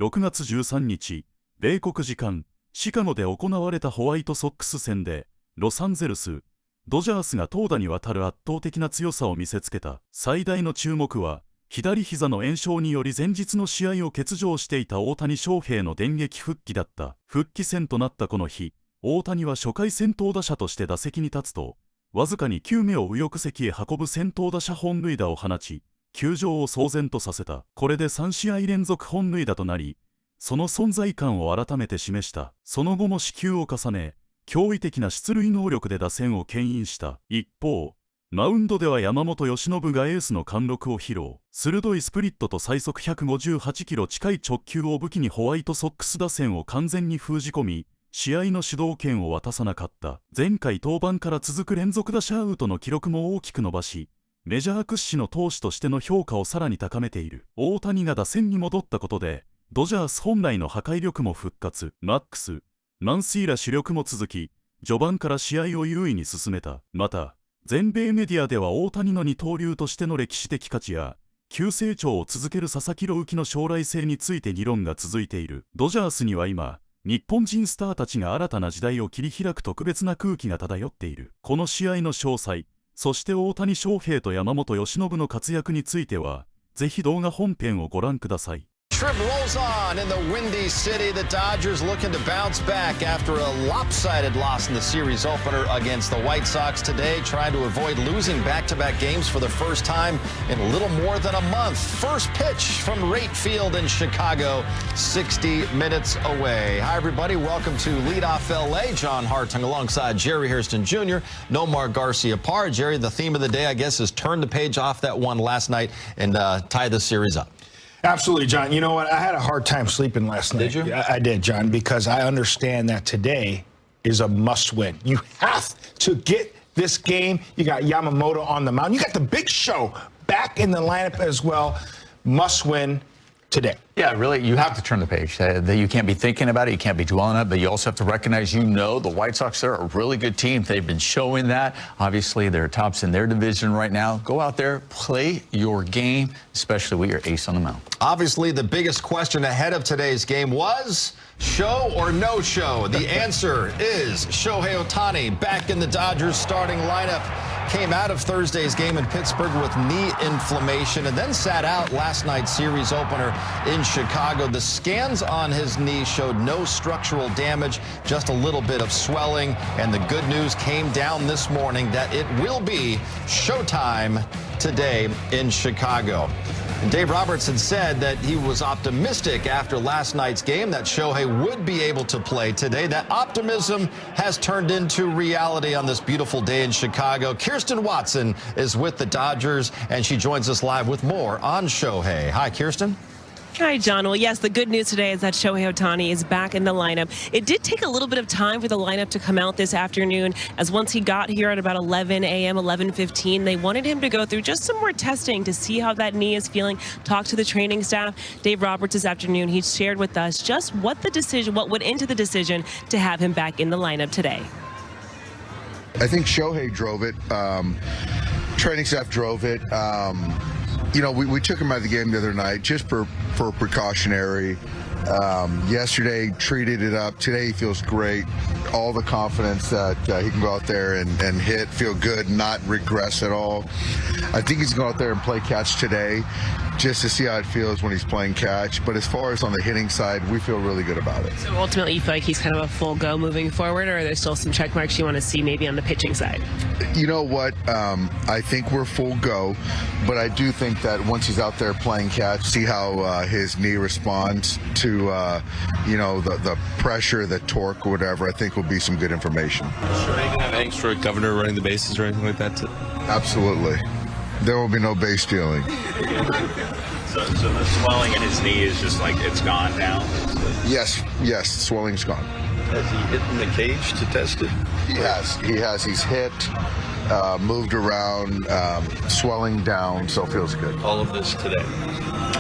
6月13日、米国時間シカゴで行われたホワイトソックス戦で、ロサンゼルス、ドジャースが投打にわたる圧倒的な強さを見せつけた。最大の注目は、左膝の炎症により前日の試合を欠場していた大谷翔平の電撃復帰だった。復帰戦となったこの日、大谷は初回先頭打者として打席に立つと、わずかに9目を右翼席へ運ぶ先頭打者本塁打を放ち、球場を騒然とさせた。これで3試合連続本塁打となり、その存在感を改めて示した。その後も四球を重ね、驚異的な出塁能力で打線を牽引した。一方、マウンドでは山本由伸がエースの貫禄を披露。鋭いスプリットと最速158キロ近い直球を武器にホワイトソックス打線を完全に封じ込み、試合の主導権を渡さなかった。前回登板から続く連続打者アウトの記録も大きく伸ばし、メジャー屈指の投手としての評価をさらに高めている。大谷が打線に戻ったことで、ドジャース本来の破壊力も復活。マックス、マンシーら主力も続き、序盤から試合を優位に進めた。また、全米メディアでは大谷の二刀流としての歴史的価値や、急成長を続ける佐々木朗希の将来性について議論が続いている。ドジャースには今、日本人スターたちが新たな時代を切り開く特別な空気が漂っている。この試合の詳細、そして大谷翔平と山本由伸の活躍については、ぜひ動画本編をご覧ください。Trip rolls on in the Windy City. The Dodgers looking to bounce back after a lopsided loss in the series opener against the White Sox today, trying to avoid losing back-to-back games for the first time in a little more than a month. First pitch from Rate Field in Chicago, 60 minutes away. Hi, everybody. Welcome to Leadoff LA. John Hartung alongside Jerry Hairston Jr., Nomar Garcia-Parr. Jerry, the theme of the day, I guess, is turn the page off that one last night and tie the series up. Absolutely, John. You know what? I had a hard time sleeping last night. Did you? I did, John, because I understand that today is a must-win. You have to get this game. You got Yamamoto on the mound. You got the Big Show back in the lineup as well. Must-win today. Yeah, really, you have to turn the page. You can't be thinking about it. You can't be dwelling on it. But you also have to recognize, the White Sox, they're a really good team. They've been showing that. Obviously, they're tops in their division right now. Go out there, play your game, especially with your ace on the mound. Obviously, the biggest question ahead of today's game was show or no show. The answer is Shohei Ohtani back in the Dodgers starting lineup. Came out of Thursday's game in Pittsburgh with knee inflammation and then sat out last night's series opener in Chicago. The scans on his knee showed no structural damage, just a little bit of swelling. And the good news came down this morning that it will be showtime today in Chicago. And Dave Roberts had said that he was optimistic after last night's game that Shohei would be able to play today. That optimism has turned into reality on this beautiful day in Chicago. Kirsten Watson is with the Dodgers, and she joins us live with more on Shohei. Hi, Kirsten. Hi, John. Well, yes, the good news today is that Shohei Ohtani is back in the lineup. It did take a little bit of time for the lineup to come out this afternoon, as once he got here at about 11 a.m., 11:15, they wanted him to go through just some more testing to see how that knee is feeling, talk to the training staff. Dave Roberts this afternoon, he shared with us just what went into the decision to have him back in the lineup today. I think Shohei drove it. Training staff drove it. We took him out of the game the other night just for precautionary. Yesterday, treated it up. Today, he feels great. All the confidence that he can go out there and hit, feel good, not regress at all. I think he's going to go out there and play catch today just to see how it feels when he's playing catch. But as far as on the hitting side, we feel really good about it. So ultimately, you feel like he's kind of a full go moving forward, or are there still some check marks you want to see maybe on the pitching side? You know what? I think we're full go, but I do think that once he's out there playing catch, see how his knee responds to, the pressure, the torque, or whatever, I think will be some good information. Sure, you can have extra governor running the bases or anything like that too? Absolutely. There will be no base stealing. So the swelling in his knee is just like it's gone now? Yes, swelling's gone. Has he hit in the cage to test it? He has. He's hit, moved around, swelling down, so it feels good. All of this today?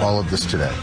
All of this today.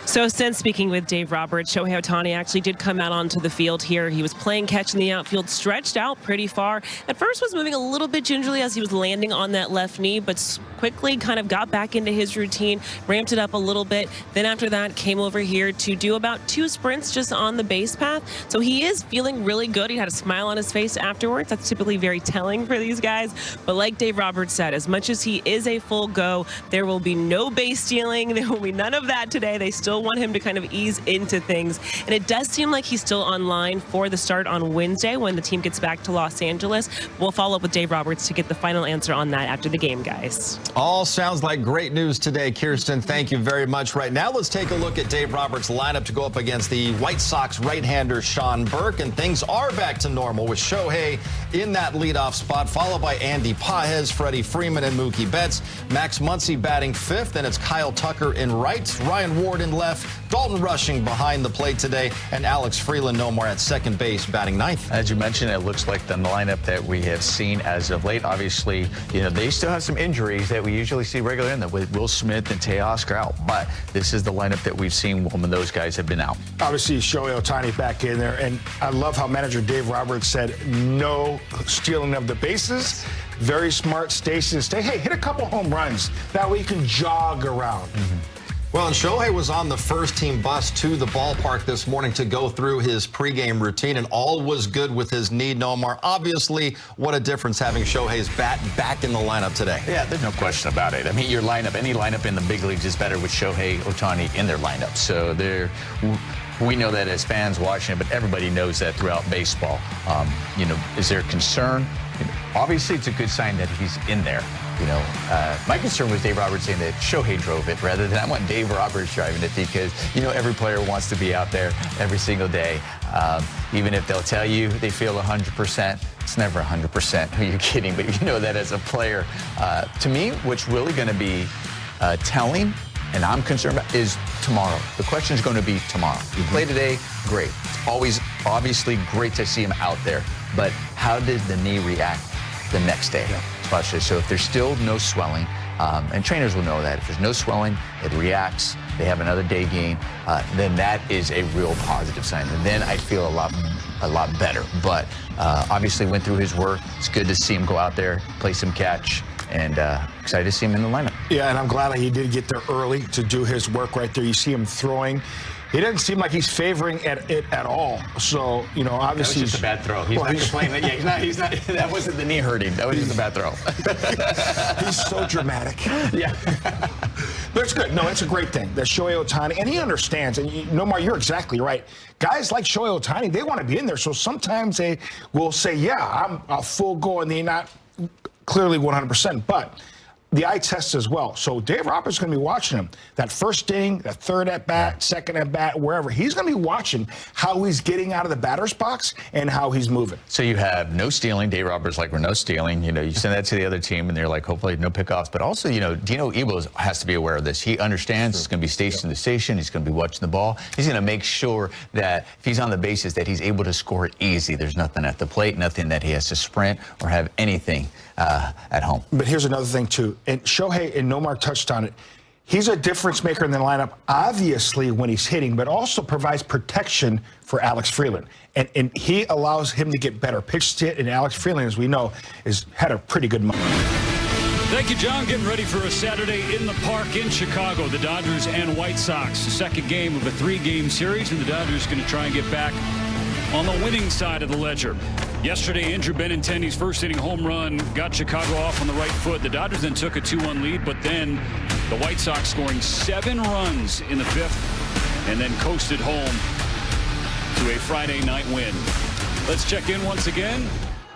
So since speaking with Dave Roberts, Shohei Ohtani actually did come out onto the field here. He was playing catch in the outfield, stretched out pretty far. At first was moving a little bit gingerly as he was landing on that left knee, but quickly kind of got back into his routine, ramped it up a little bit. Then after that came over here to do about 2 sprints just on the base path. So he is feeling really good. He had a smile on his face afterwards. That's typically very telling for these guys. But like Dave Roberts said, as much as he is a full go, there will be no base stealing. There will be none of that today. They still want him to kind of ease into things. And it does seem like he's still online for the start on Wednesday when the team gets back to Los Angeles. We'll follow up with Dave Roberts to get the final answer on that after the game, guys. All sounds like great news today, Kirsten. Thank you very much. Right now, let's take a look at Dave Roberts' lineup to go up against the White Sox right-hander Sean Burke. And things are back to normal with Shohei in that leadoff spot, followed by Andy Pages, Freddie Freeman, and Mookie Betts. Max Muncy batting 5th, and it's Kyle Tucker in right, Ryan Ward in left, Dalton Rushing behind the plate today, and Alex Freeland no more at second base batting 9th. As you mentioned, it looks like the lineup that we have seen as of late. Obviously, they still have some injuries that we usually see regularly in, with Will Smith and Teoscar out. But this is the lineup that we've seen when those guys have been out. Obviously, Shohei Ohtani back in there, and I love how manager Dave Roberts said no stealing of the bases. Very smart station to stay. Hey, hit a couple home runs. That way you can jog around. Well, and Shohei was on the first-team bus to the ballpark this morning to go through his pregame routine, and all was good with his knee, Nomar. Obviously, what a difference having Shohei's bat back in the lineup today. Yeah, there's no question about it. I mean, your lineup, any lineup in the big leagues is better with Shohei Ohtani in their lineup. So we know that as fans watching it, but everybody knows that throughout baseball. Is there concern? Obviously, it's a good sign that he's in there. My concern was Dave Roberts saying that Shohei drove it rather than I want Dave Roberts driving it, because, every player wants to be out there every single day. Even if they'll tell you they feel 100%, it's never 100%. Who you're kidding? But you know that as a player. To me, what's really going to be telling, and I'm concerned about, is tomorrow. The question is going to be tomorrow. You play today, great. It's always obviously great to see him out there. But how did the knee react the next day? Especially, so if there's still no swelling, and trainers will know that if there's no swelling, it reacts, they have another day gain, then that is a real positive sign. And then I feel a lot better. But obviously went through his work. It's good to see him go out there, play some catch, and excited to see him in the lineup. Yeah, and I'm glad that he did get there early to do his work right there. You see him throwing. He doesn't seem like he's favoring it at all. So, obviously... That was just a bad throw. He's not complaining. Yeah, he's not. That wasn't the knee hurting. That was just a bad throw. He's so dramatic. Yeah. But it's good. No, it's a great thing. That Shohei Ohtani, and he understands. And Nomar, you're exactly right. Guys like Shohei Ohtani, they want to be in there. So sometimes they will say, yeah, I'm a full go, and they're not clearly 100%. But the eye test as well. So Dave Roberts is going to be watching him. That first inning, that third at bat, second at bat, wherever. He's going to be watching how he's getting out of the batter's box and how he's moving. So you have no stealing. Dave Roberts like, we're no stealing. You send that to the other team, and they're like, hopefully no pickoffs. But also, Dino Ebels has to be aware of this. He understands it's going to be station to station. He's going to be watching the ball. He's going to make sure that if he's on the bases, that he's able to score it easy. There's nothing at the plate, nothing that he has to sprint or have anything at home. But here's another thing, too. And Shohei, and Nomar touched on it, he's a difference maker in the lineup, obviously, when he's hitting, but also provides protection for Alex Freeland. And he allows him to get better pitch hit, and Alex Freeland, as we know, has had a pretty good month. Thank you, John. Getting ready for a Saturday in the park in Chicago. The Dodgers and White Sox. The second game of a 3-game series, and the Dodgers going to try and get back on the winning side of the ledger. Yesterday, Andrew Benintendi's first inning home run got Chicago off on the right foot. The Dodgers then took a 2-1 lead, but then the White Sox scoring 7 runs in the 5th and then coasted home to a Friday night win. Let's check in once again.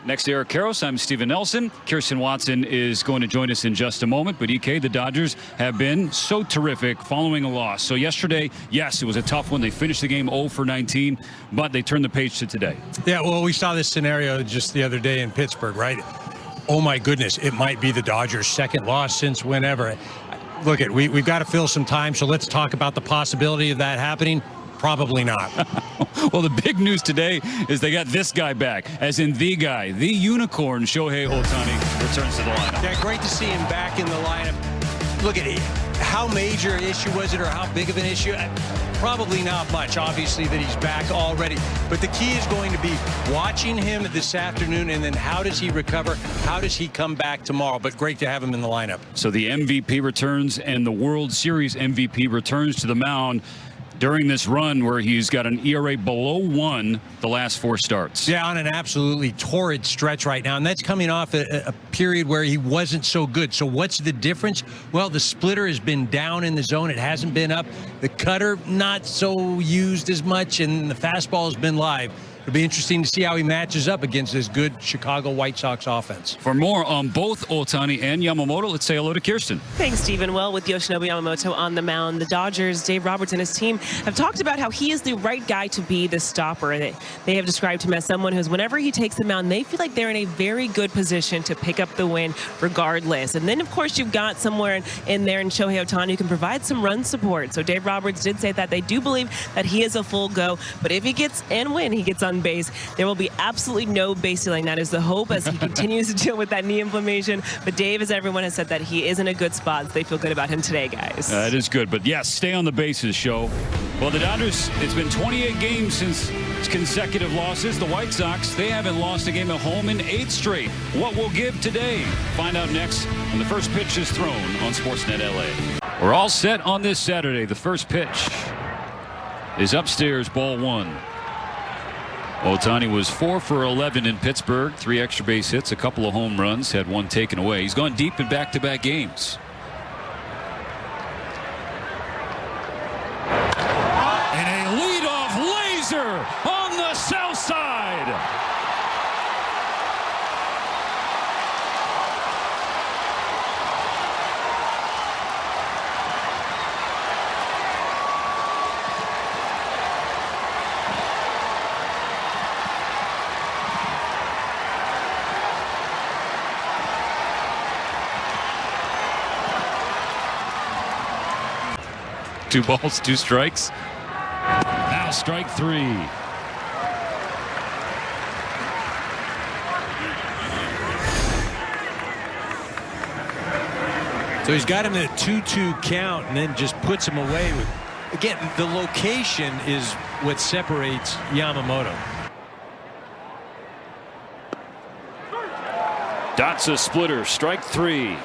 Next to Eric Karros, I'm Steven Nelson. Kirsten Watson is going to join us in just a moment. But, EK, the Dodgers have been so terrific following a loss. So yesterday, yes, it was a tough one. They finished the game 0 for 19, but they turned the page to today. Yeah, well, we saw this scenario just the other day in Pittsburgh, right? Oh, my goodness, it might be the Dodgers' second loss since whenever. Look, we've got to fill some time, so let's talk about the possibility of that happening. Probably not. Well, the big news today is they got this guy back, as in the guy, the unicorn, Shohei Ohtani, returns to the lineup. Yeah, great to see him back in the lineup. Look at it. How major an issue was it, or how big of an issue? Probably not much, obviously, that he's back already. But the key is going to be watching him this afternoon, and then how does he recover? How does he come back tomorrow? But great to have him in the lineup. So the MVP returns, and the World Series MVP returns to the mound during this run where he's got an ERA below 1 the last 4 starts. Yeah, on an absolutely torrid stretch right now, and that's coming off a period where he wasn't so good. So what's the difference? Well, the splitter has been down in the zone. It hasn't been up. The cutter not so used as much, and the fastball has been live. It'll be interesting to see how he matches up against this good Chicago White Sox offense. For more on both Ohtani and Yamamoto, let's say hello to Kirsten. Thanks, Stephen. Well, with Yoshinobu Yamamoto on the mound, the Dodgers, Dave Roberts and his team have talked about how he is the right guy to be the stopper. They have described him as someone who's, whenever he takes the mound, they feel like they're in a very good position to pick up the win regardless. And then, of course, you've got somewhere in there in Shohei Ohtani who can provide some run support. So Dave Roberts did say that they do believe that he is a full go, but if he gets, and when he gets on base, there will be absolutely no base stealing. That is the hope as he continues to deal with that knee inflammation. But Dave, as everyone has said, that he is in a good spot. So they feel good about him today, guys. That is good. But yes, stay on the bases, show. Well, the Dodgers, it's been 28 games since consecutive losses. The White Sox, they haven't lost a game at home in 8 straight. What will give today? Find out next when the first pitch is thrown on Sportsnet LA. We're all set on this Saturday. The first pitch is upstairs, ball 1. Ohtani was 4 for 11 in Pittsburgh, 3 extra base hits, a couple of home runs, had 1 taken away. He's gone deep in back-to-back games. And a leadoff laser on the south side. 2 balls, 2 strikes. Now strike 3. So he's got him at a 2-2 count and then just puts him away. Again, the location is what separates Yamamoto. Dots a splitter, strike 3.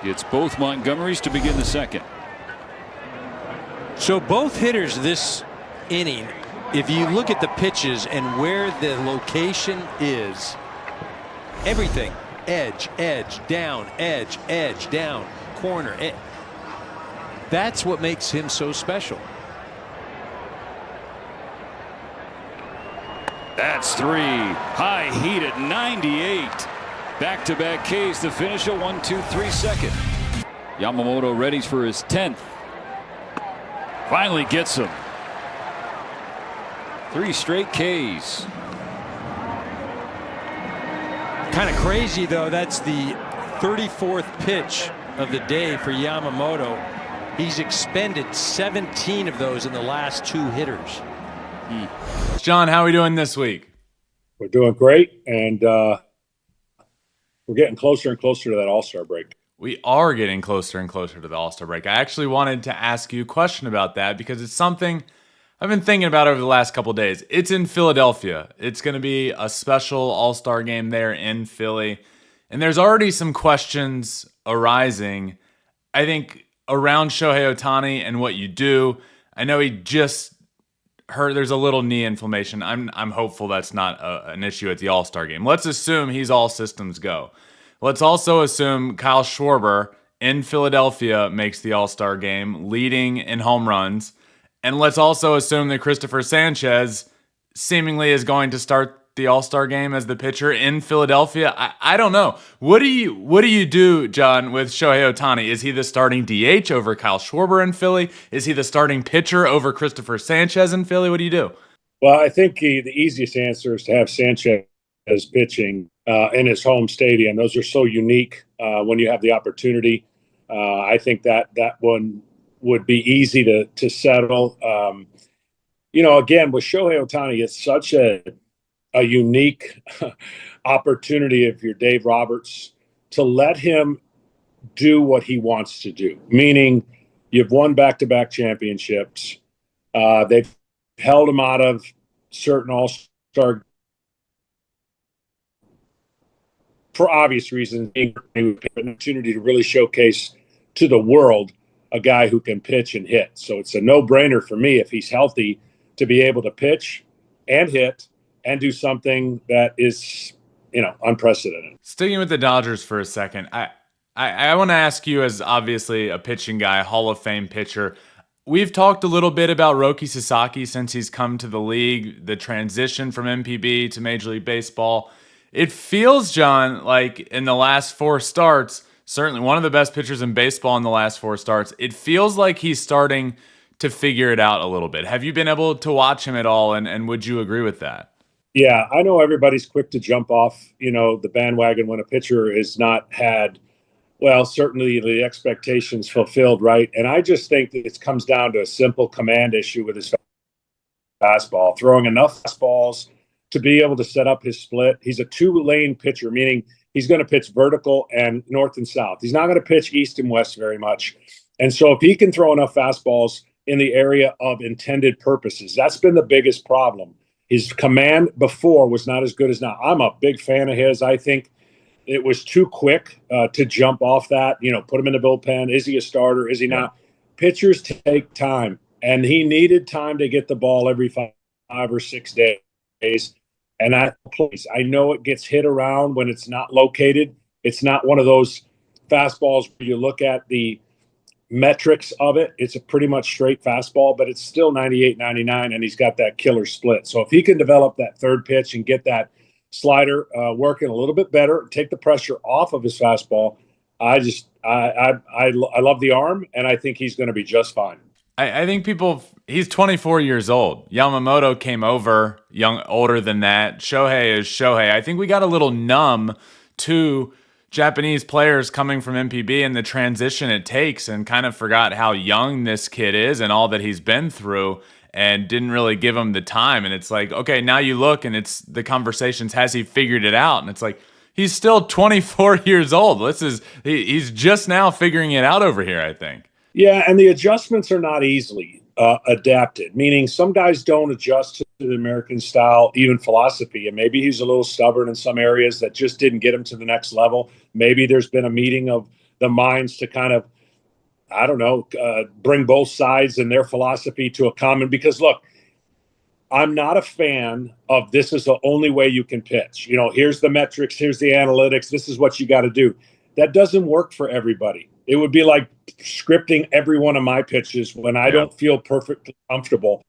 It's both Montgomerys to begin the second. So both hitters this inning, if you look at the pitches and where the location is, everything, edge, down, corner. That's what makes him so special. That's 3. High heat at 98. Back-to-back Ks to finish a 1-2-3 second. Yamamoto readies for his 10th. Finally gets him. 3 straight Ks. Kind of crazy, though. That's the 34th pitch of the day for Yamamoto. He's expended 17 of those in the last 2 hitters. John, how are we doing this week? We're doing great, and we're getting closer and closer to that All-Star break. We are getting closer and closer to the All-Star break. I actually wanted to ask you a question about that because it's something I've been thinking about over the last couple of days. It's in Philadelphia. It's going to be a special All-Star game there in Philly. And there's already some questions arising, I think, around Shohei Ohtani and what you do. I know he just heard there's a little knee inflammation. I'm hopeful that's not an issue at the All-Star game. Let's assume he's all systems go. Let's also assume Kyle Schwarber in Philadelphia makes the All-Star game, leading in home runs. And let's also assume that Christopher Sanchez seemingly is going to start the All-Star game as the pitcher in Philadelphia. I don't know. What do you do, John, with Shohei Ohtani? Is he the starting DH over Kyle Schwarber in Philly? Is he the starting pitcher over Christopher Sanchez in Philly? What do you do? Well, I think the easiest answer is to have Sanchez pitching in his home stadium. Those are so unique when you have the opportunity. I think that one would be easy to settle. Again, with Shohei Ohtani, it's such a unique opportunity if you're Dave Roberts to let him do what he wants to do, meaning you've won back-to-back championships. They've held him out of certain all-star for obvious reasons, an opportunity to really showcase to the world a guy who can pitch and hit. So it's a no-brainer for me if he's healthy to be able to pitch and hit and do something that is, unprecedented. Sticking with the Dodgers for a second, I want to ask you, as obviously a pitching guy, Hall of Fame pitcher, we've talked a little bit about Roki Sasaki since he's come to the league, the transition from MPB to Major League Baseball. It feels, John, like in the last 4 starts, certainly one of the best pitchers in baseball in the last 4 starts, it feels like he's starting to figure it out a little bit. Have you been able to watch him at all, and would you agree with that? Yeah, I know everybody's quick to jump off, the bandwagon when a pitcher has not had, well, certainly the expectations fulfilled, right? And I just think that it comes down to a simple command issue with his fastball, throwing enough fastballs to be able to set up his split. He's a 2-lane pitcher, meaning he's going to pitch vertical and north and south. He's not going to pitch east and west very much. And so if he can throw enough fastballs in the area of intended purposes, that's been the biggest problem. His command before was not as good as now. I'm a big fan of his. I think it was too quick to jump off that, put him in the bullpen. Is he a starter? Is he not? Pitchers take time, and he needed time to get the ball every 5 or 6 days. And that place, I know it gets hit around when it's not located. It's not one of those fastballs where you look at the metrics of it. It's a pretty much straight fastball, but it's still 98, 99, and he's got that killer split. So if he can develop that third pitch and get that slider working a little bit better, take the pressure off of his fastball, I love the arm, and I think he's going to be just fine. I think he's 24 years old. Yamamoto came over older than that. Shohei is Shohei. I think we got a little numb to Japanese players coming from MPB and the transition it takes, and kind of forgot how young this kid is and all that he's been through, and didn't really give him the time. And it's like, okay, now you look and it's the conversations, has he figured it out? And it's like, he's still 24 years old. He's just now figuring it out over here, I think. Yeah, and the adjustments are not easily adapted, meaning some guys don't adjust to the American style, even philosophy, and maybe he's a little stubborn in some areas that just didn't get him to the next level. Maybe there's been a meeting of the minds to kind of, bring both sides and their philosophy to a common, because look, I'm not a fan of this is the only way you can pitch. Here's the metrics, here's the analytics, this is what you got to do. That doesn't work for everybody. It would be like scripting every one of my pitches when I don't feel perfectly comfortable.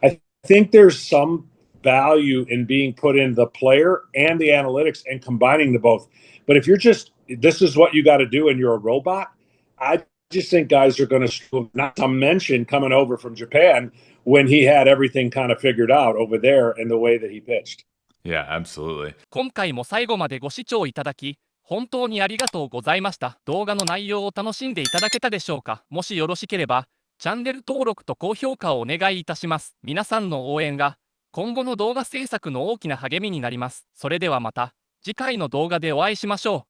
I think there's some value in being put in the player and the analytics and combining the both. But if you're this is what you got to do and you're a robot, I just think guys are going to struggle, not to mention coming over from Japan when he had everything kind of figured out over there in the way that he pitched. Yeah, absolutely. 今回も最後までご視聴いただき本当にありがとうございました。動画の内容を楽しんでいただけたでしょうか。もしよろしければチャンネル登録と高評価をお願いいたします。皆さんの応援が今後の動画制作の大きな励みになります。それではまた次回の動画でお会いしましょう。